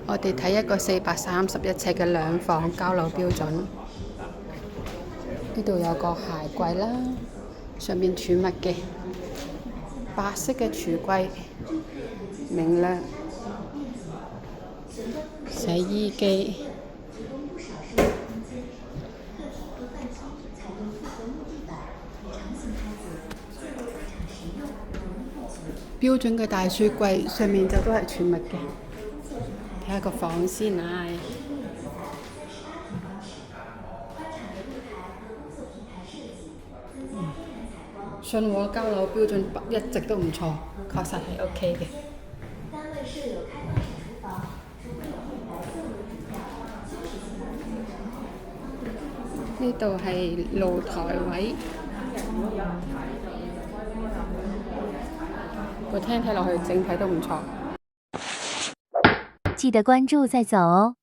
我哋睇一個431尺嘅兩房交樓標準。呢度有個鞋櫃啦，上面儲物嘅，白色嘅櫥櫃，明亮，洗衣機。標準嘅大雪櫃，上面就都係儲物嘅。睇下個房先啊！信和交樓標準一直都唔錯，確實係 OK 嘅。呢度係露台位，個廳睇落去整體都唔錯。記得關注再走哦。